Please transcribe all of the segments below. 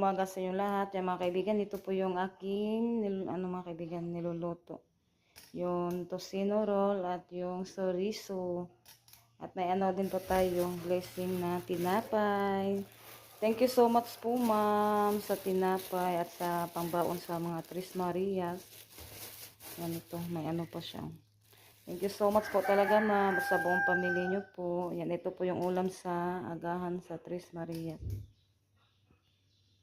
umaga sa inyo lahat. Yan mga kaibigan, ito po yung aking mga kaibigan niluluto. Yung tocino roll at yung chorizo. At may din po tayo blessing na tinapay. Thank you so much po ma'am sa tinapay at sa pangbaon sa mga Tres Marias. Yan ito, may po siya. Thank you so much po talaga ma'am sa buong pamilya nyo po. Yan, ito po yung ulam sa agahan sa Tres Marias.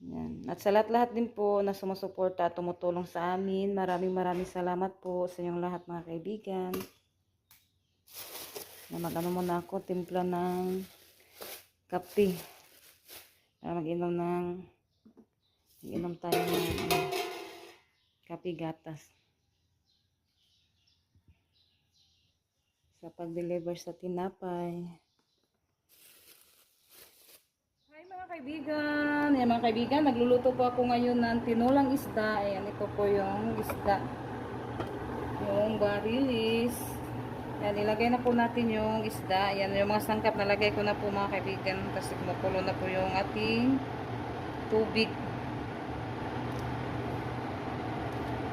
Yan. At sa lahat-lahat din po na sumusuporta at tumutulong sa amin, maraming salamat po sa inyong lahat mga kaibigan. Na mag-ano muna ako, timpla ng kape. Para mag-inom tayo ng kape gatas. Sa pag-deliver sa tinapay. Mga kaibigan, yan mga kaibigan, nagluluto po ako ngayon ng tinulang isda. Ayan, ito po yung isda, yung barilis. Ayan, ilagay na po natin yung isda. Ayan, yung mga sangkap nalagay ko na po mga kaibigan kasi kumukulo na po yung ating tubig.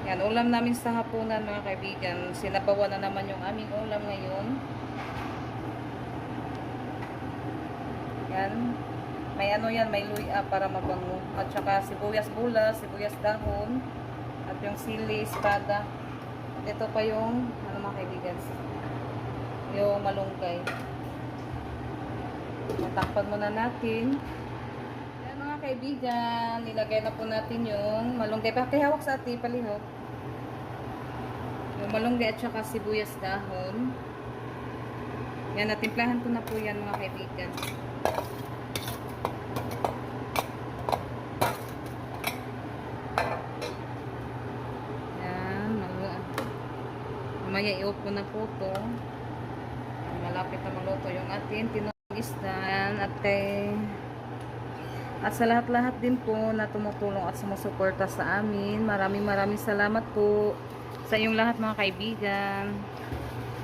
Yan, ulam namin sa hapunan mga kaibigan. Sinabawan na naman yung aming ulam ngayon. Yan. May yan, may luya para mabango. At saka sibuyas bulas, sibuyas dahon. At yung sili, espada. At ito pa yung, mga kaibigan, yung malunggay. Matakpan muna natin. Yan mga kaibigan, nilagay na po natin yung malunggay. Pakihawak sa ating palihog. Yung malunggay at saka sibuyas dahon. Yan, natimplahan ko na po yan mga kaibigan. Mamaya i-off ko na po ito. Malapit na maluto yung ating tinulang isda. At sa lahat-lahat din po na tumutulong at sumusuporta sa amin. Maraming salamat po sa inyong lahat mga kaibigan.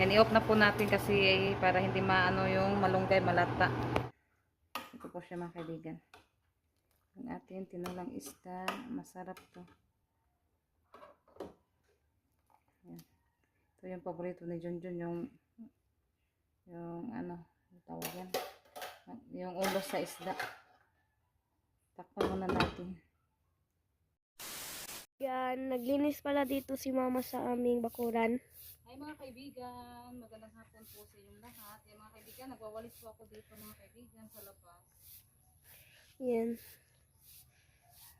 Yan, i-off na po natin kasi para hindi maano yung malunggay malata. Ito po siya mga kaibigan. Yung ating tinulang isda. Masarap to. Yan. Ito yung paborito ni Junjun, yung tawag yan, yung ulo sa isda. Takpan muna natin. Yan, naglinis pala dito si mama sa aming bakuran. Hi mga kaibigan, magandang hapon po sa inyong lahat. Yan mga kaibigan, nagwawalis po ako dito mga kaibigan sa labas. Yan.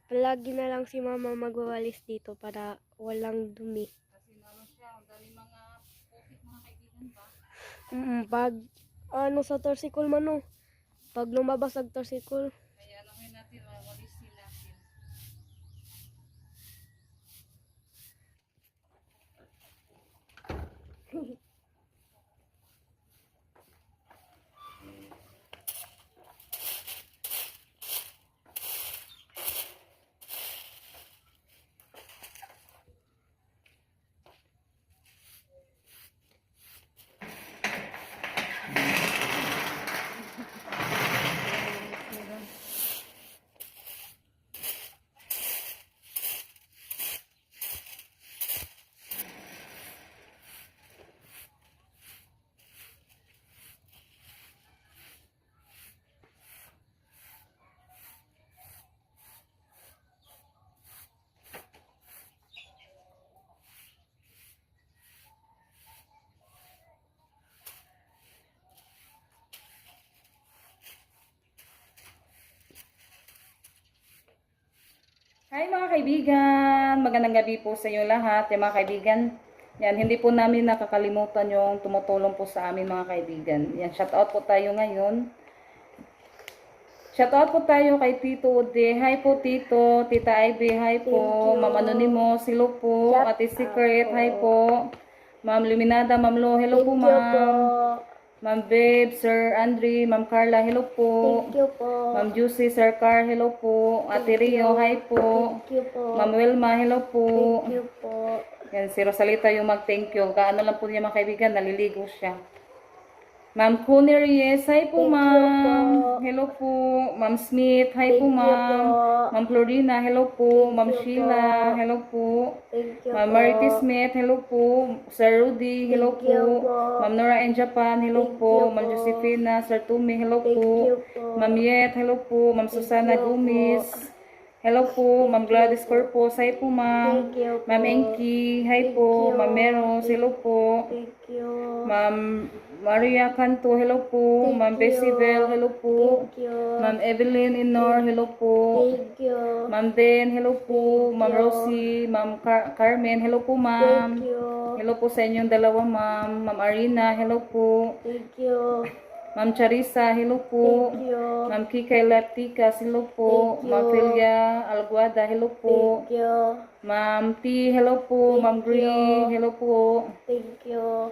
Palagi na lang si mama magwawalis dito para walang dumi. Mga pocket mga kaibigan ba? Pag sa torsikol man pag lumabas ang torsikol. Kaya natin walisin natin. Hi mga kaibigan, magandang gabi po sa inyo lahat. Yung mga kaibigan, yan, hindi po namin nakakalimutan yung tumutulong po sa amin mga kaibigan. Yan, shout out po tayo ngayon. Shout out po tayo kay Tito Ude. Hi po Tito, Tita Ivy, hi po. Ma'am Anonymous, hello po. Ate Secret, hi po. Ma'am Luminada, Ma'am Lo, hello po ma'am. Ma'am Babe, Sir Andre, Ma'am Carla, hello po. Thank you po. Ma'am Juicy, Sir Car, hello po. Ate Rio, hi po. Thank you po. Ma'am Wilma, hello po. Thank you po. Yan, si Rosalita yung mag-thank you. Kaano lang po niya mga kaibigan, naliligo siya. Ma'am Connie Reyes, hi po Thank you ma'am. po. Hello po. Ma'am Smith, hi Thank po you ma'am. po. Ma'am Florina, hello po. Thank Ma'am you Sheila, po. hello po. Thank you Ma'am po. Marity Smith, hello po. Sir Rudy, hello Thank you po. po. Ma'am Nora in Japan, hello Thank po. you Ma'am po. Josefina, Sir Tumi, hello Thank po. you po. Ma'am Yet, hello po. Ma'am Thank Susana you po. Gomez, hello po. Ma'am Thank you Gladys po. Corpus, hi po ma'am. Thank you po. Ma'am Enki, hi Thank po. you. Ma'am Meros, hello po. Thank you. Ma'am Maria Canto, hello po. Thank Ma'am you. Bessibel, hello po. Thank you. Ma'am Evelyn Inor, hello po. Thank you. Ma'am Den, hello po. Thank Ma'am you. Rosie, Ma'am Carmen, hello po Thank ma'am. you. Hello po sa inyong dalawa ma'am. Ma'am Arina, hello po. Thank you. Ma'am Charissa, hello po. Thank you. Ma'am Kikay Lapticas, hello po. Thank you. Ma'am Filia Alguada, hello po. Thank you. Ma'am T, hello po. Ma'am Thank Gree, you. hello po. Thank you.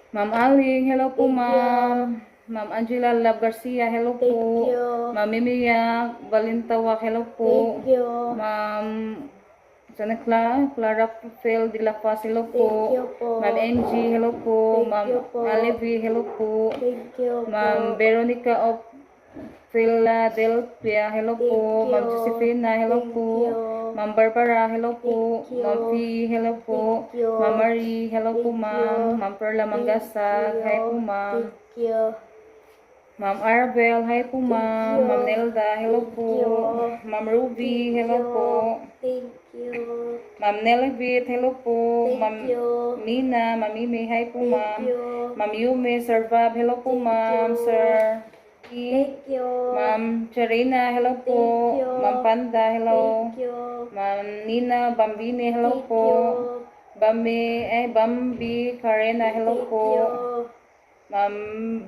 Ma'am Aling, hello po Thank ma'am. Ma'am Angela Love Garcia, hello Thank po. you. Ma'am Mimiya Balintawak, hello po. Thank you. Ma'am Clara Rafael de la Paz, hello Thank po. you po. Ma'am Angie, hello po. Thank Ma'am you po. Alivi, hello po. Thank you po. Ma'am Veronica of Philadelphia, hello Thank po. you. Ma'am Josefina, hello Thank po. you. Ma'am Barbara, hello po. Thank you. Ma'am Fee, hello po. Thank you. Ma'am Marie, hello po Thank ma'am. you. Ma'am Perla Mangasag, Thank hi you. po ma'am. Thank you. Ma'am Arabel, hi po ma'am. you. Ma'am Nelda, hello Thank po. you. Ma'am Ruby, hello po. Thank you. Ma'am Nelvit, hello po. Ma'am Thank you. Mina, Ma'am Mimi, hi po Thank ma'am. you. Ma'am Yumi, Sir Bob, hello po Thank ma'am. you. Sir Thank you. Ma'am Charina, hello po. Thank you. Ma'am Panda, hello. Thank you. Ma'am Nina Bambini, hello Thank po. you. Bambi Karena, hello Thank po. you. Ma'am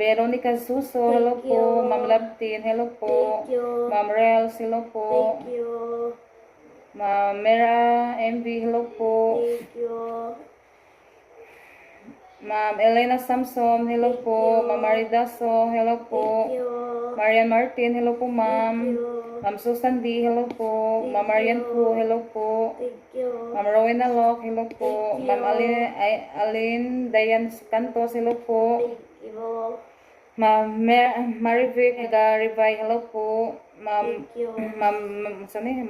Veronica Suso, hello Thank po. you. Ma'am Labtin, hello po. Thank you. Ma'am Rels, hello po. Thank you. Ma'am Mera MV, hello po. Thank you. Ma'am Elena Samson, hello Thank po. you. Ma'am Maridaso, hello po. Thank you. Marian Martin, hello po Thank ma'am. you. Ma'am Susan D, hello po. Thank Ma'am Marian you. po, hello po. Thank you. Ma'am Rowena Locke, hello po. Thank you. Ma'am Alin Dayan Cantos, hello po. Thank you. Ma'am Marivic Garibay, hello po. Ma'am Thank you.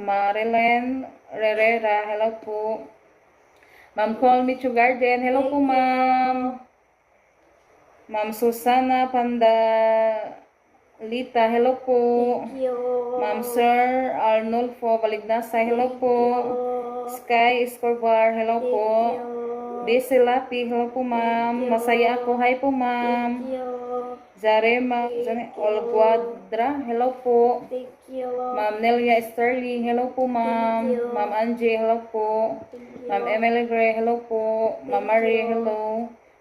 Marilyn Herrera, hello po. Ma'am Call Me to Garden, hello po ma'am. Ma'am Susana Pandalita, hello po. Thank you. Ma'am Sir Arnulfo Balignasa, hello Thank po. you. Sky Escobar, hello Thank po. you. Daisy Lapi, hello po ma'am. Thank you. Masaya ako, hi po Thank ma'am. you. Zarema Olguadra, hello po. Thank you. Ma'am Nelia Sterling, hello po ma'am. Thank you. Ma'am Angie, hello po. Thank you. Ma'am Emily Gray, hello po. Ma'am Thank Marie, you. hello.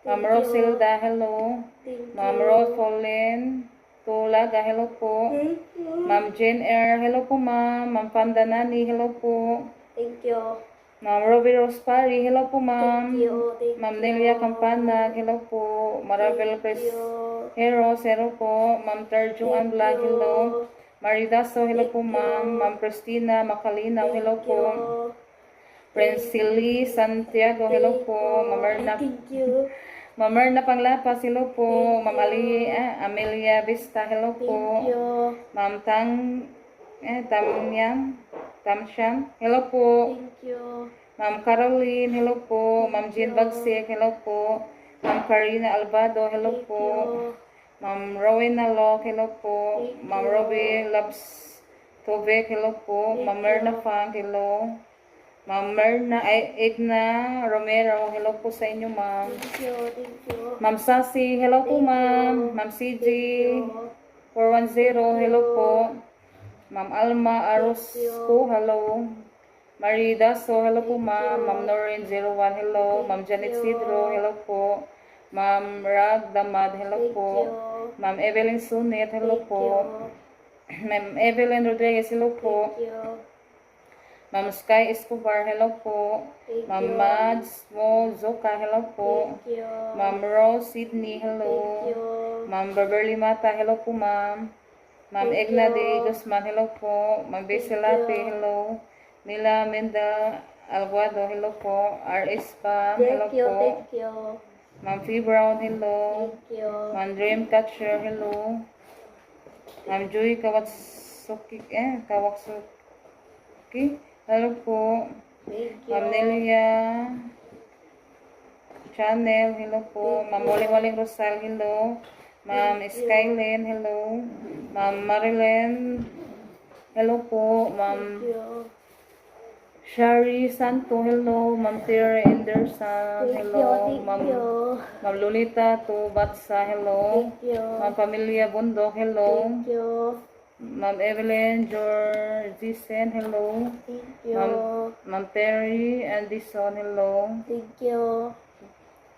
Ma'am Thank you. Rosilda, hello. Thank Ma'am you. Rosalyn Tulaga, hello po. Thank you. Ma'am Jane Eyre, hello po ma'am. Ma'am Pandanani, hello po. Thank you. Ma'am Robbie Rose Pari, hello po ma'am. Thank you. Thank Ma'am you. Nelia Campanag, hello po. Marabel Chris Thank you. Heros, hello po. Ma'am Terjung Thank Anblag, you. hello. Maridaso, hello Thank po ma'am. you. Ma'am Christina Macalinaw, hello Thank po. you. Princely Santiago, hello po. Ma'am Erna, Thank you. Ma'am Erna Panglapas, hello po. Thank Ma'am Amelia Vista, hello Thank po. you. Ma'am Tamshan, hello po. Thank you. Ma'am Caroline, hello po. Ma'am Jean Thank you. Bagsik, hello po. Ma'am Karina Albado, hello Thank po. you. Ma'am Rowena Locke, hello po. Thank Ma'am you. Robbie Loves Tovek, hello po. Thank Ma'am Merna you. Fang, hello. Ma'am Edna Romero, hello po sa inyo, ma'am. Thank you. Thank you. Ma'am Sassy, hello po, Thank ma'am. you. Ma'am CG, Thank you. 410, hello you. po. Ma'am Alma Arosco, hello. Marie Daso, hello po, Thank ma'am. you. Ma'am Noreen 01, hello. Ma'am Janet you. Sidro, hello po. Ma'am Rag Damad, hello Thank po. you. Ma'am Evelyn Sunet, hello Thank po. you. Ma'am Evelyn Rodriguez, hello po. Thank you. Ma'am Sky Escobar, hello po. Thank Ma'am you. Mads Mozoka, hello po. Thank you. Ma'am Rose Sydney, Thank hello. you. Ma'am Beverly Mata, hello po, ma'am. Ma'am Thank Egna you. de Guzman, hello po. Ma'am Thank Besilape, you. hello. Nila Menda Alguado, hello po. RS Pam, hello Thank you. po. Thank you. Ma'am Fee Brown, hello. Thank you. Ma'am Dreamcatcher, hello. Ma'am Joy Kawaksuki, hello po. Thank you. Ma'am Nelia Channel, hello po. Ma'am Waling Rosal, hello. Ma'am Skylin, hello. Ma'am Marilyn, hello po. Ma'am Thank you. Shari Santo, hello. Ma'am Terry Anderson, Thank hello. you. Thank you. Ma'am Lolita Tubatsa, hello. Thank you. Ma'am Pamilya Bundok, hello. Thank you. Ma'am Evelyn Georgisen, hello. Thank you. Ma'am Terry Anderson, hello. Thank you.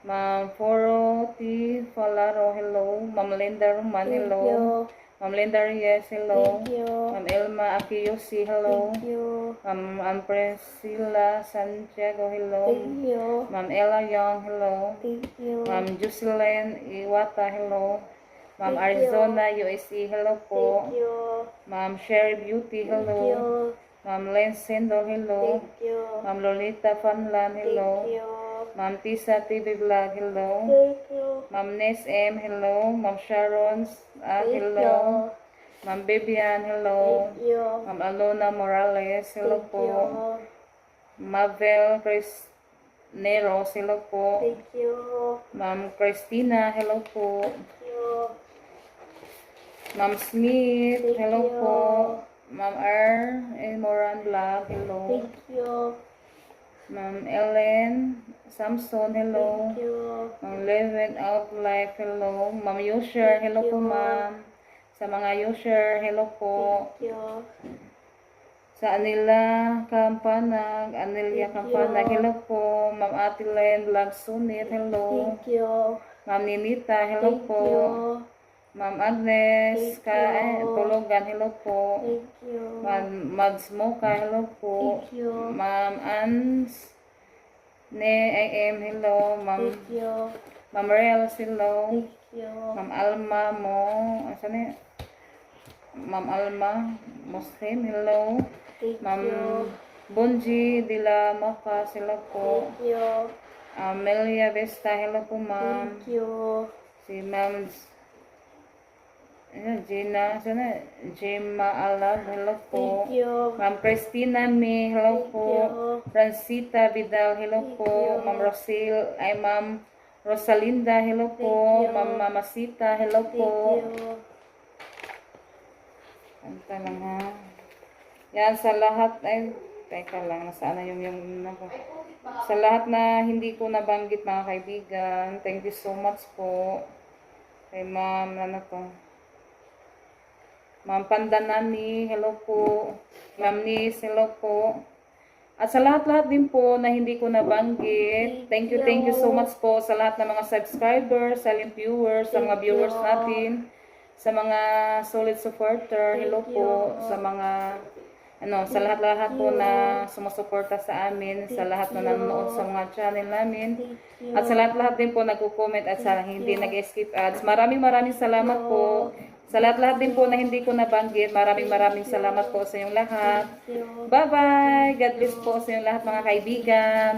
Ma'am Foro T. Falaro, hello. Ma'am Linda Roman, Thank hello. you. Ma'am Linda Reyes, hello. Thank you. Ma'am Elma Akiyosi, hello. Thank you. Ma'am Priscilla Santiago, hello. Thank you. Ma'am Ella Young, hello. Thank you. Ma'am Jocelyn Iwata, hello. Ma'am Thank Arizona USA, hello po. Thank you. Ma'am Sherry Beauty, Thank hello. you. Ma'am Len Sendol, hello. Thank you. Ma'am Lolita Fanlan, hello. Thank you. Ma'am Tisa TV Vlog, hello. Thank you. Ma'am Nes M, hello. Ma'am Sharon, Thank hello. Ma'am Bibian, hello. Thank you. Ma'am Alona Morales, hello Thank po. you. Mabel Neros, hello po. Thank you. Ma'am Christina, hello po. Thank you. Ma'am Smith, Thank hello you. po. Ma'am R. Moran Vlog, hello. Thank you. Ma'am Ellen Samson, hello. Thank you. Ma'am Living Out Life, hello. Ma'am Yusher, hello po you. ma'am. Sa mga Yusher, hello po. Thank you. Sa Anila Kampanag, Anelia Thank Kampanag, you. hello po. Ma'am Atilen Vlog Sunit, hello. Thank you. Ma'am Ninita, hello Thank po. you. Ma'am Agnes Thank you. Tulugan, hello po. Thank you. Ma'am Mads Moka, hello po. Thank you. Ma'am Ans Ne AM, hello. Thank you. Ma'am Reels, hello. Thank you. Ma'am Alma mo, asan eh? Ma'am Alma Muslim, hello. Thank Ma'am you. Bunji Dila Mocas, hello po. Thank you. Amelia Vesta, hello po ma'am. Thank you. Si Ma'am Gina, sana Jema Alag, hello po. Thank you. Ma'am Christina May, hello Thank po. you. Francita Vidal, hello Thank po. you. Ma'am Ma'am Rosalinda, hello po. Thank you. Ma'am Mamasita, hello Thank po. you. Anta lang ha. Yan sa lahat, ay, teka lang, nasaan na yung sa lahat na hindi ko nabanggit mga kaibigan, thank you so much po. Kay ma'am, ano to? Ma'am Pandanani, hello po. Ma'am Nis, hello po. At sa lahat-lahat din po na hindi ko nabanggit, thank you so much po sa lahat ng mga subscribers, silent viewers, sa mga viewers natin, sa mga solid supporter, hello po, sa mga sa lahat-lahat po na sumusuporta sa amin, sa lahat na nanonood sa mga channel namin, at sa lahat-lahat din po nagko-comment at sa hindi nag-skip ads. Maraming salamat po. Sa lahat-lahat din po na hindi ko nabanggit, maraming salamat po sa inyong lahat. Bye-bye! God bless po sa inyong lahat mga kaibigan.